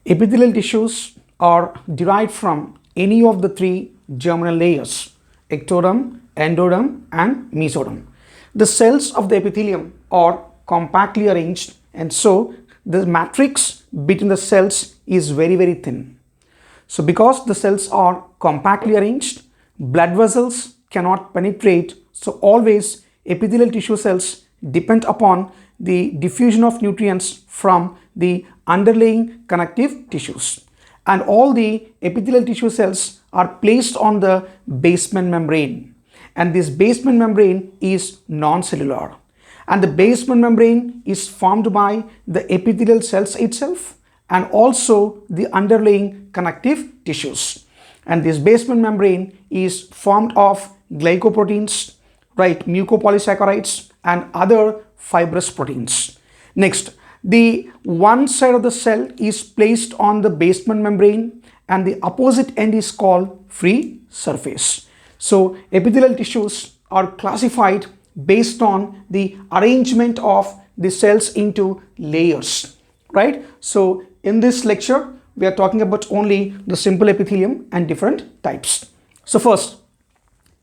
Epithelial tissues are derived from any of the three germinal layers, ectoderm, endoderm and mesoderm. The cells of the epithelium are compactly arranged, and so the matrix between the cells is very thin. So because the cells are compactly arranged, blood vessels cannot penetrate, so always epithelial tissue cells depend upon the diffusion of nutrients from the underlying connective tissues, and all the epithelial tissue cells are placed on the basement membrane, and this basement membrane is non-cellular, and the basement membrane is formed by the epithelial cells itself and also the underlying connective tissues, and this basement membrane is formed of glycoproteins, right, mucopolysaccharides and other fibrous proteins. Next, the one side of the cell is placed on the basement membrane and the opposite end is called free surface. So epithelial tissues are classified based on the arrangement of the cells into layers, right? So in this lecture we are talking about only the simple epithelium and different types. So first,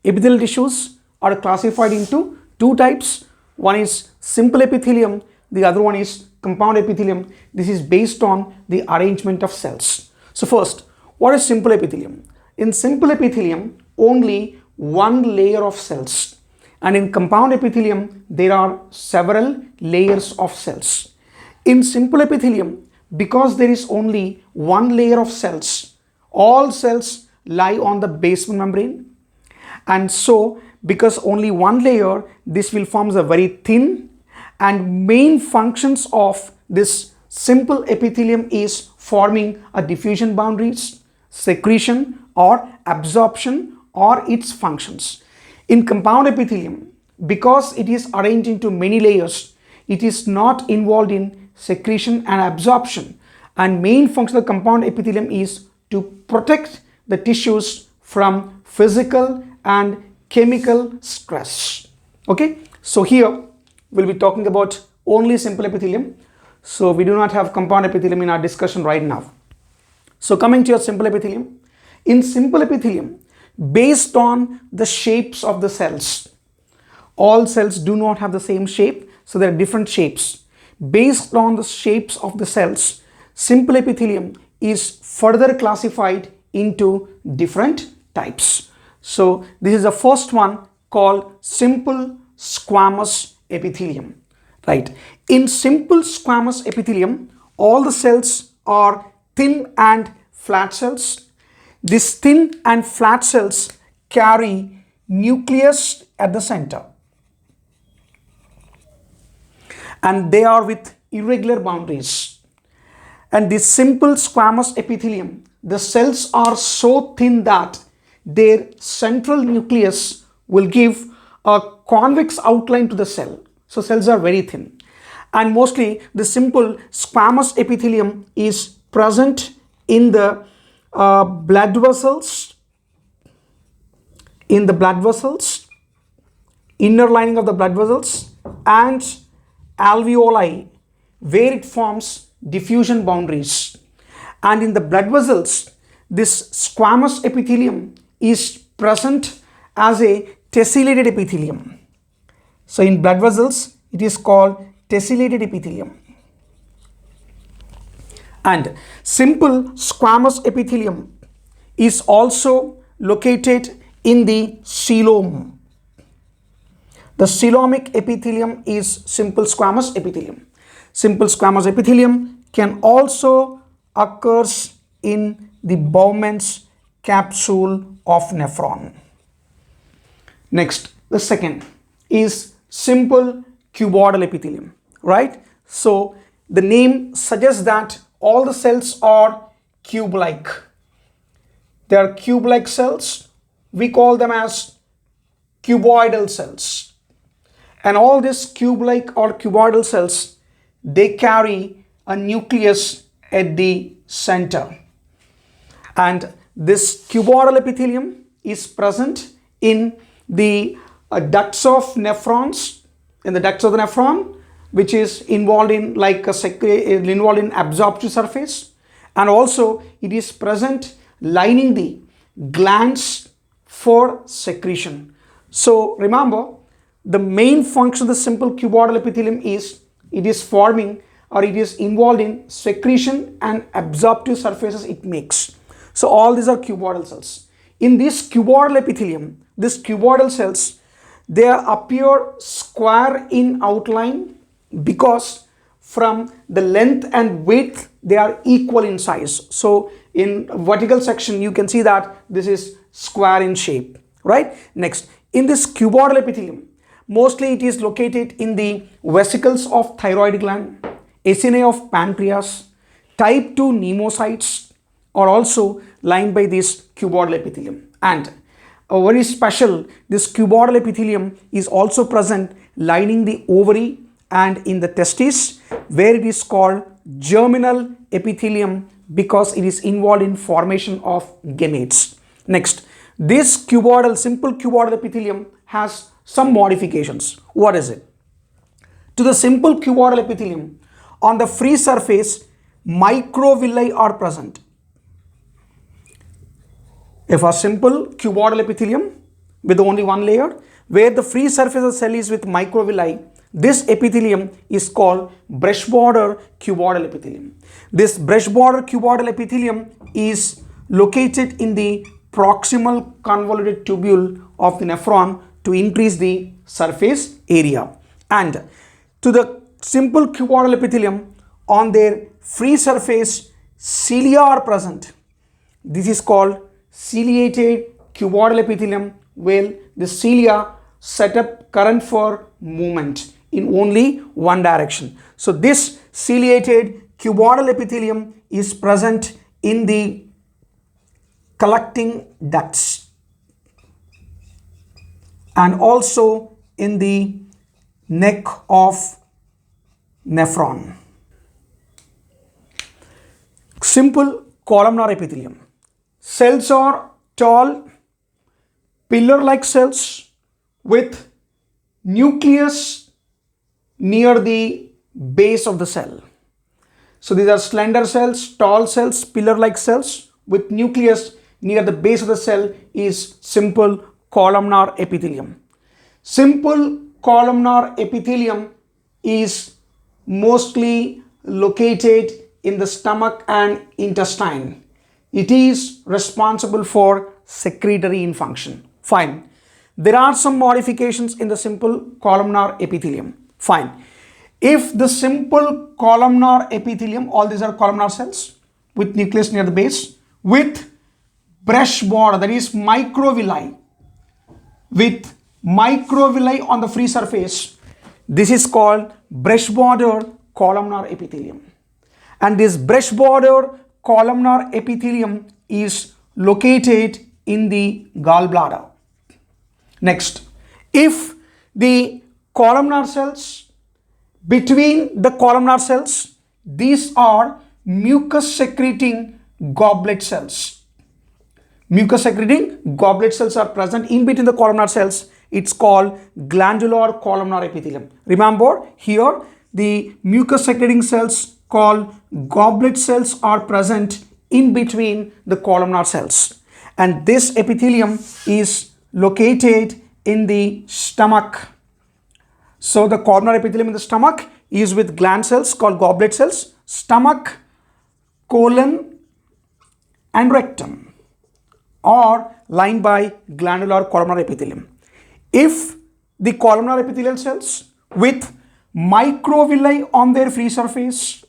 epithelial tissues are classified into two types. One is simple epithelium, the other one is compound epithelium. This is based on the arrangement of cells. So first, what is simple epithelium? In simple epithelium, only one layer of cells, and in compound epithelium there are several layers of cells. In simple epithelium, because there is only one layer of cells, all cells lie on the basement membrane, and so because only one layer, this will form a very thin, and main functions of this simple epithelium is forming a diffusion boundaries, secretion or absorption or its functions. In compound epithelium, because it is arranged into many layers, it is not involved in secretion and absorption, and main function of the compound epithelium is to protect the tissues from physical and chemical stress. Okay, so here we'll be talking about only simple epithelium, so we do not have compound epithelium in our discussion right now. So coming to your simple epithelium, in simple epithelium, based on the shapes of the cells, all cells do not have the same shape, so there are different shapes. Based on the shapes of the cells, simple epithelium is further classified into different types. So this is the first one called simple squamous epithelium, right? In simple squamous epithelium, all the cells are thin and flat cells. These thin and flat cells carry nucleus at the center, and they are with irregular boundaries. And this simple squamous epithelium, the cells are so thin that their central nucleus will give a convex outline to the cell. So cells are very thin, and mostly the simple squamous epithelium is present in the blood vessels, inner lining of the blood vessels and alveoli, where it forms diffusion boundaries. And in the blood vessels, this squamous epithelium is present as a tessellated epithelium. So in blood vessels, it is called tessellated epithelium. And simple squamous epithelium is also located in the coelom. The coelomic epithelium is simple squamous epithelium. Simple squamous epithelium can also occur in the Bowman's capsule of nephron. Next, the second is simple cuboidal epithelium, right? So the name suggests that all the cells are cube-like. They are cube-like cells. We call them as cuboidal cells. And all these cube-like or cuboidal cells, they carry a nucleus at the center. And this cuboidal epithelium is present in the ducts of nephrons, in the ducts of the nephron, which is involved in absorptive surface, and also it is present lining the glands for secretion. So remember, the main function of the simple cuboidal epithelium is it is forming or it is involved in secretion and absorptive surfaces it makes. So all these are cuboidal cells. In this cuboidal epithelium, this cuboidal cells, they appear square in outline because from the length and width they are equal in size. So in vertical section you can see that this is square in shape, right? Next, in this cuboidal epithelium, mostly it is located in the vesicles of thyroid gland, acini of pancreas, type 2 pneumocytes are also lined by this cuboidal epithelium. And a very special, this cuboidal epithelium is also present lining the ovary and in the testis, where it is called germinal epithelium because it is involved in formation of gametes. Next, this cuboidal, simple cuboidal epithelium has some modifications. What is it? To the simple cuboidal epithelium, on the free surface, microvilli are present. If a simple cuboidal epithelium with only one layer, where the free surface of the cell is with microvilli, this epithelium is called brush border cuboidal epithelium. This brush border cuboidal epithelium is located in the proximal convoluted tubule of the nephron to increase the surface area. And to the simple cuboidal epithelium, on their free surface, cilia are present. This is called ciliated cuboidal epithelium, where the cilia set up current for movement in only one direction. So this ciliated cuboidal epithelium is present in the collecting ducts and also in the neck of nephron. Simple columnar epithelium. Cells are tall, pillar-like cells with nucleus near the base of the cell. So these are slender cells, tall cells, pillar-like cells with nucleus near the base of the cell is simple columnar epithelium. Simple columnar epithelium is mostly located in the stomach and intestine. It is responsible for secretory function. Fine. There are some modifications in the simple columnar epithelium. Fine. If the simple columnar epithelium, all these are columnar cells with nucleus near the base, with brush border, that is microvilli, with microvilli on the free surface, this is called brush border columnar epithelium. And this brush border columnar epithelium is located in the gallbladder. Next, if the columnar cells, between the columnar cells, these are mucus secreting goblet cells. Mucus secreting goblet cells are present in between the columnar cells. It's called glandular columnar epithelium. Remember, here the mucus secreting cells called goblet cells are present in between the columnar cells, and this epithelium is located in the stomach. So the columnar epithelium in the stomach is with gland cells called goblet cells, stomach, colon and rectum are lined by glandular columnar epithelium. If the columnar epithelial cells with microvilli on their free surface,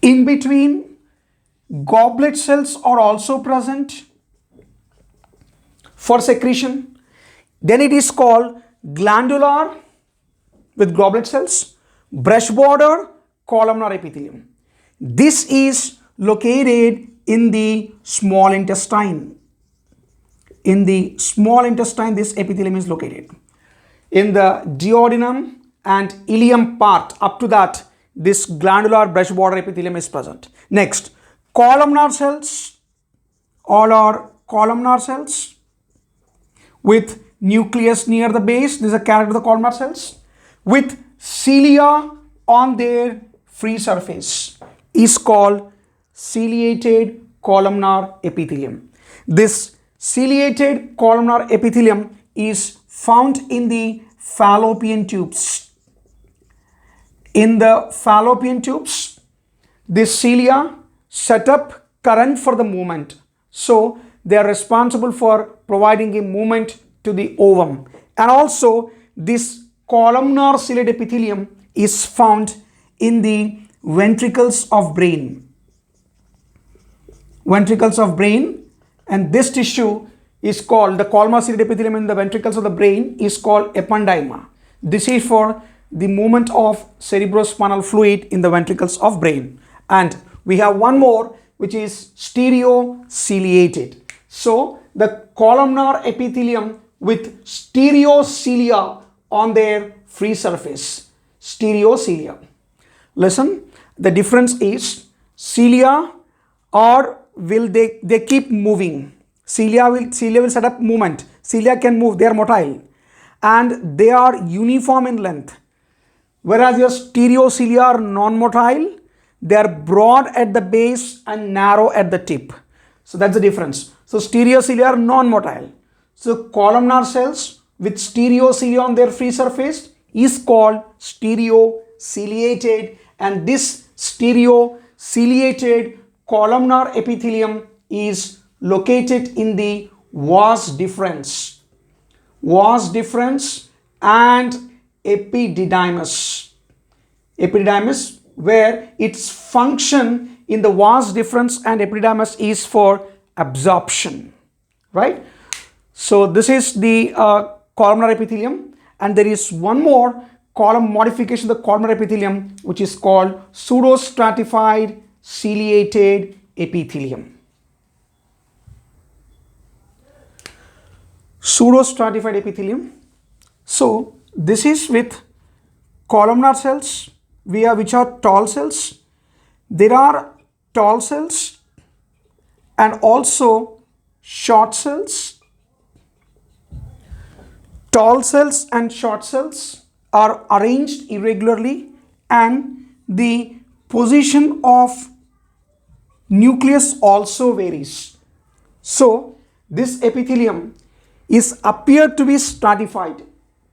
in between goblet cells are also present for secretion, then it is called glandular with goblet cells, brush border columnar epithelium. This is located in the small intestine. In the small intestine, this epithelium is located. In the duodenum and ileum part, up to that, this glandular brush border epithelium is present. Next, columnar cells, all are columnar cells with nucleus near the base. This is a character of the columnar cells with cilia on their free surface. is called ciliated columnar epithelium. This ciliated columnar epithelium is found in the fallopian tubes. In the fallopian tubes, this cilia set up current for the movement. So they are responsible for providing a movement to the ovum. And also this columnar ciliated epithelium is found in the ventricles of brain. Ventricles of brain, and this tissue is called, the columnar ciliated epithelium in the ventricles of the brain is called ependyma. This is for the movement of cerebrospinal fluid in the ventricles of brain. And we have one more, which is stereociliated. So the columnar epithelium with stereocilia on their free surface. Stereocilia. Listen, the difference is cilia will keep moving. Cilia will set up movement. Cilia can move, they are motile and they are uniform in length. Whereas your stereocilia are non-motile, they are broad at the base and narrow at the tip. So that's the difference. So stereocilia are non-motile. So columnar cells with stereocilia on their free surface is called stereociliated, and this stereociliated columnar epithelium is located in the vas deferens and epididymis. Epididymis, where its function in the vas deferens and epididymis is for absorption, right? So this is the columnar epithelium, and there is one more column modification of the columnar epithelium, which is called pseudostratified ciliated epithelium. Pseudostratified epithelium. So this is with columnar cells, which are tall cells. There are tall cells and also short cells. Tall cells and short cells are arranged irregularly, and the position of nucleus also varies. So this epithelium is appeared to be stratified.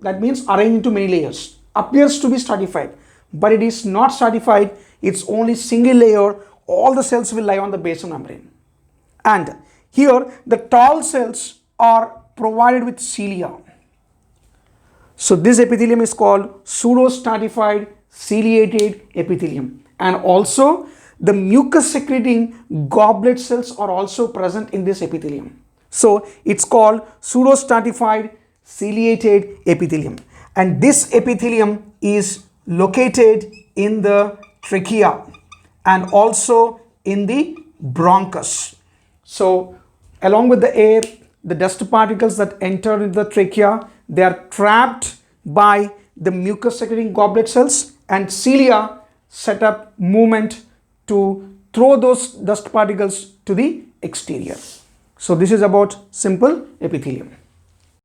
That means arranged into many layers. Appears to be stratified, but it is not stratified. It's only single layer. All the cells will lie on the basal membrane. And here the tall cells are provided with cilia. So this epithelium is called pseudostratified ciliated epithelium. And also the mucus secreting goblet cells are also present in this epithelium. So it's called pseudostratified ciliated epithelium. And this epithelium is located in the trachea and also in the bronchus. So along with the air, the dust particles that enter into the trachea, they are trapped by the mucus secreting goblet cells, and cilia set up movement to throw those dust particles to the exterior. So this is about simple epithelium.